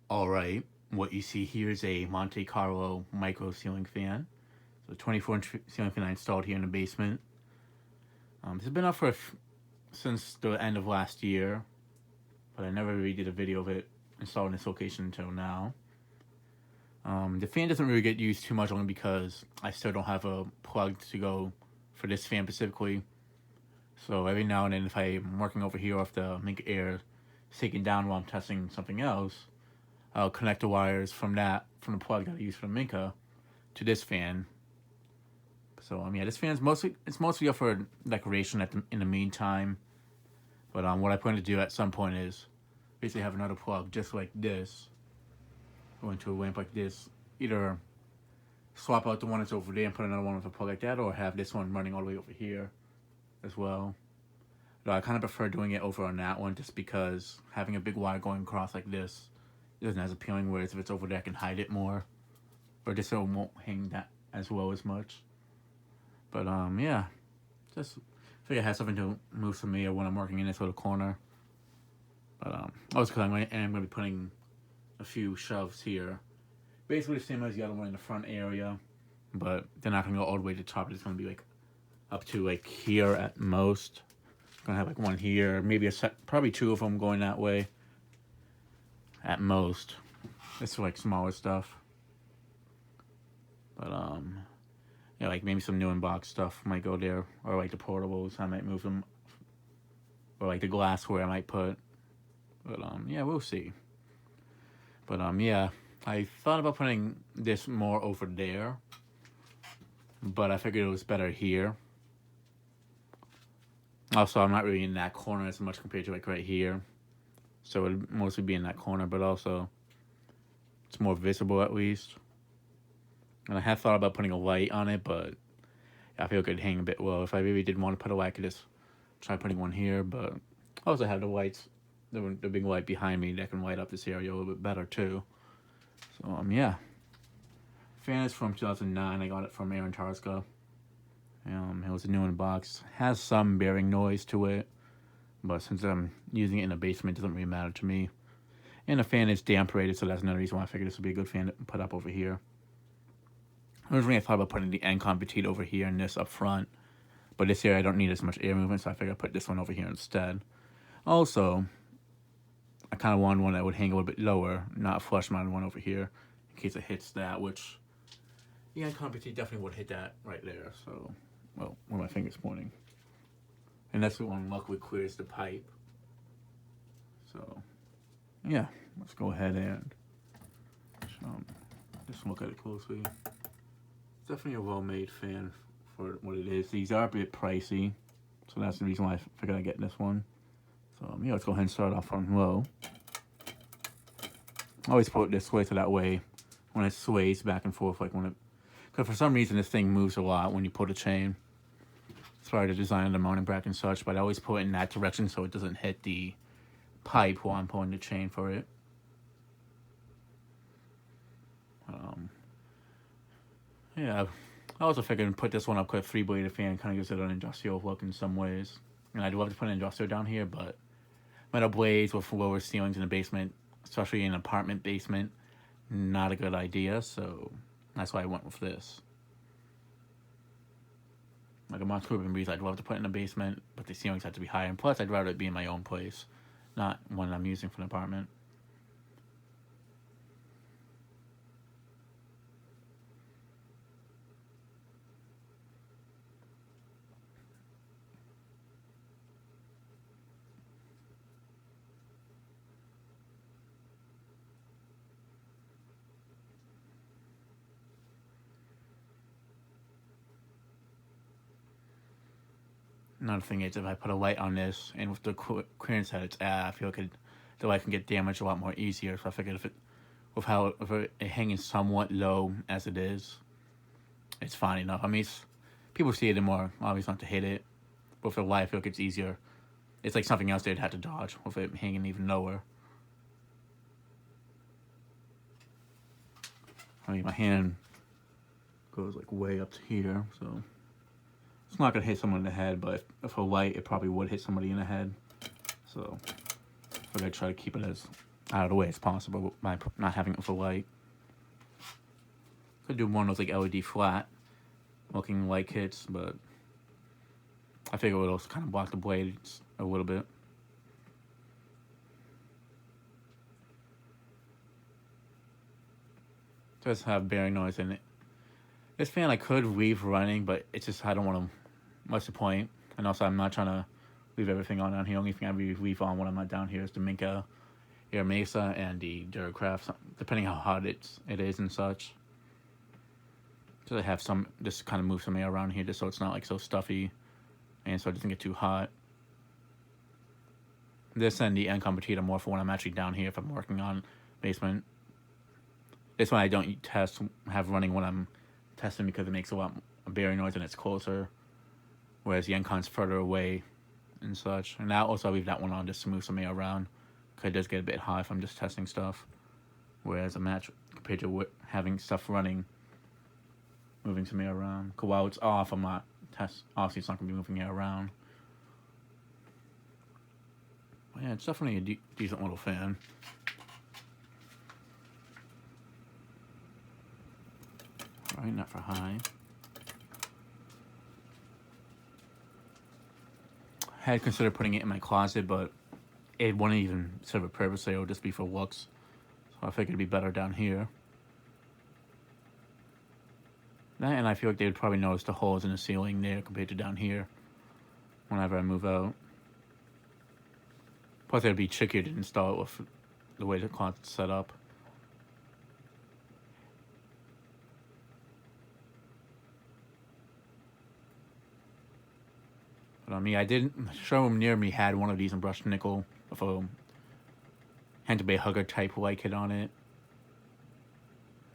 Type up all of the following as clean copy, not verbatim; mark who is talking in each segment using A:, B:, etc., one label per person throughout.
A: Alright, what you see here is a Monte Carlo micro ceiling fan. So 24-inch ceiling fan I installed here in the basement. This has been up since the end of last year, but I never really did a video of it installed in this location until now. The fan doesn't really get used too much only because I still don't have a plug to go for this fan specifically. So every now and then if I'm working over here off the Mink Air, it's taken down while I'm testing something else, I'll connect the wires from the plug that I use for the Minka to this fan. So yeah, this fan is mostly up for decoration in the meantime. But what I plan to do at some point is basically have another plug just like this, go into a lamp like this. Either swap out the one that's over there and put another one with a plug like that, or have this one running all the way over here as well. Though I kind of prefer doing it over on that one just because having a big wire going across like this isn't as appealing, whereas if it's over there I can hide it more. Or just so it won't hang that as low as much. But yeah. Just figure I have something to move for me or when I'm working in this little corner. But also because I'm going to be putting a few shelves here. Basically the same as the other one in the front area. But they're not going to go all the way to the top. It's going to be like up to like here at most. Going to have like one here. Maybe probably two of them going that way. At most. This is like smaller stuff. But yeah, like maybe some new in-box stuff might go there, or like the portables, I might move them, or like the glassware I might put. But yeah, we'll see. But yeah, I thought about putting this more over there, but I figured it was better here. Also, I'm not really in that corner as much compared to like right here, so it would mostly be in that corner, but also it's more visible at least. And I have thought about putting a light on it, but I feel it could hang a bit low. If I really did want to put a light, I could just try putting one here. But I also have the lights, the big light behind me that can light up this area a little bit better too. So yeah. Fan is from 2009. I got it from Aaron Tarska. It was a new in box. Has some bearing noise to it, but since I'm using it in the basement, it doesn't really matter to me. And the fan is damp rated, so that's another reason why I figured this would be a good fan to put up over here. Originally, I thought about putting the Encom Petite over here and this up front, but this area I don't need as much air movement, so I figured I'd put this one over here instead. Also, I kind of wanted one that would hang a little bit lower, not a flush mounted one over here, in case it hits that, which the Encom Petite definitely would hit that right there, so, well, where my finger's pointing. And that's the one luckily clears the pipe. So, yeah, let's go ahead and just look at it closely. Definitely a well-made fan for what it is. These are a bit pricey, so that's the reason why I figured I'd get this one. So yeah, let's go ahead and start off on low. I always put it this way so that way when it sways back and forth, like when it, because for some reason this thing moves a lot when you pull the chain. It's probably the design of the mounting bracket and such, but I always put it in that direction so it doesn't hit the pipe while I'm pulling the chain for it. Yeah, I also figured put this one up with a 3-bladed fan, kind of gives it an industrial look in some ways. And I'd love to put an industrial down here, but metal blades with lower ceilings in the basement, especially in an apartment basement, not a good idea, so that's why I went with this. Like a Monte breeze I'd love to put in the basement, but the ceilings have to be higher, and plus I'd rather it be in my own place, not one I'm using for an apartment. Another thing is if I put a light on this, and with the clearance that it's at, I feel like the light can get damaged a lot more easier. So I figured if it hanging somewhat low as it is, it's fine enough. I mean, people see it more obvious not to hit it, but for the light, I feel like it's easier. It's like something else they'd have to dodge with it hanging even lower. I mean, my hand goes like way up to here, so it's not gonna hit someone in the head, but if a light, it probably would hit somebody in the head. So I gotta try to keep it as out of the way as possible by not having it for light. Could do one with like LED flat looking light kits, but I figure it would also kind of block the blades a little bit. It does have bearing noise in it. This fan I could leave running, but it's just I don't want to. What's the point? And also I'm not trying to leave everything on down here. Only thing I leave on when I'm not down here is the Minka Air Mesa and the Duracraft, depending how hot it is and such. So I have some, just kind of move some air around here just so it's not like so stuffy and so it doesn't get too hot. This and the end competitor more for when I'm actually down here if I'm working on basement. This one I don't have running when I'm testing because it makes a lot of bearing noise and it's closer. Whereas the Encon's further away and such. And now also I leave that one on just to move some air around. Because it does get a bit hot if I'm just testing stuff. Whereas a match compared to having stuff running, moving some air around. Because while it's off, I'm not obviously it's not going to be moving air around. But yeah, it's definitely a decent little fan. Alright, not for high. I had considered putting it in my closet, but it wouldn't even serve a purpose. It would just be for looks. So I figured it'd be better down here. And I feel like they would probably notice the holes in the ceiling there compared to down here whenever I move out. Plus, it'd be trickier to install it with the way the closet's set up. But I mean, I didn't. The showroom near me had one of these in brushed nickel with a Hand to Bay Hugger type light kit on it.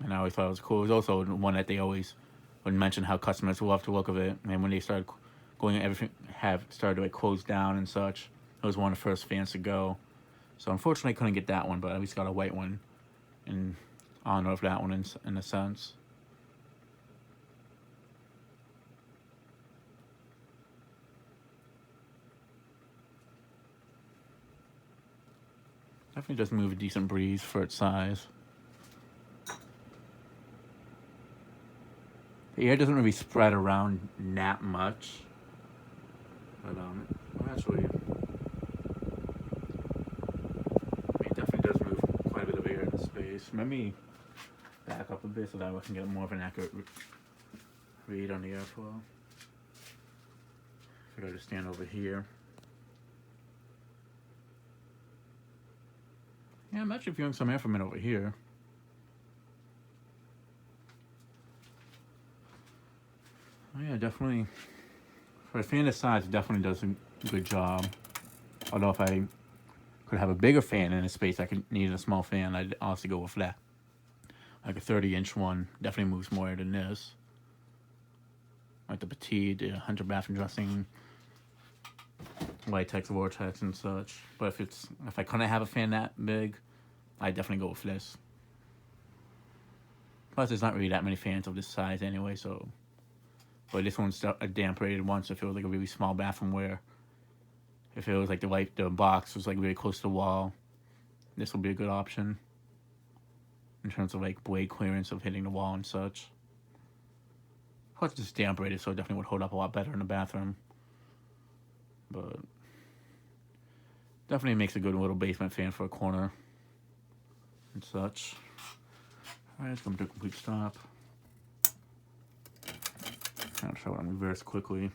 A: And I always thought it was cool. It was also one that they always would mention how customers love the look of it. And when they started going, everything started to like close down and such. It was one of the first fans to go. So unfortunately, I couldn't get that one, but at least got a white one in honor of that one in a sense. Definitely does move a decent breeze for its size. The air doesn't really spread around that much. But actually, it definitely does move quite a bit of air in the space. Let me back up a bit so that I can get more of an accurate read on the airflow. I gotta just stand over here. Yeah, I'm actually feeling some air from it over here. Oh yeah, definitely. For a fan this size, it definitely does a good job. Although if I could have a bigger fan in a space I could need a small fan, I'd also go with that. Like a 30-inch one definitely moves more than this. Like the Petite, the Hunter bathroom dressing, Latex Vortex and such. But if I couldn't have a fan that big, I'd definitely go with this. Plus, there's not really that many fans of this size anyway, so. But this one's a damp rated one, so if it was like a really small bathroom where if it was like the box was like really close to the wall, this would be a good option. In terms of like blade clearance of hitting the wall and such. Plus it's damp rated, so it definitely would hold up a lot better in the bathroom. But definitely makes a good little basement fan for a corner and such. Alright, let's come to a complete stop. I'll show it on reverse quickly.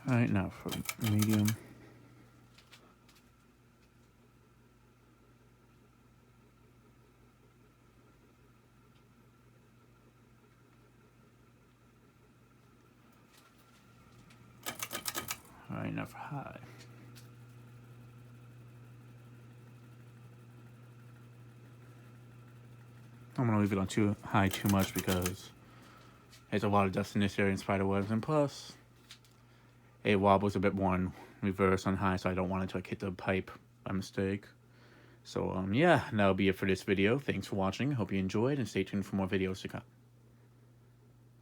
A: Alright, now for medium. Alright, now for high. I'm going to leave it on too high too much because there's a lot of dust in this area and spider webs, and plus it wobbles a bit more in reverse on high, so I don't want it to like hit the pipe by mistake. So yeah, that'll be it for this video. Thanks for watching. Hope you enjoyed, and stay tuned for more videos to come.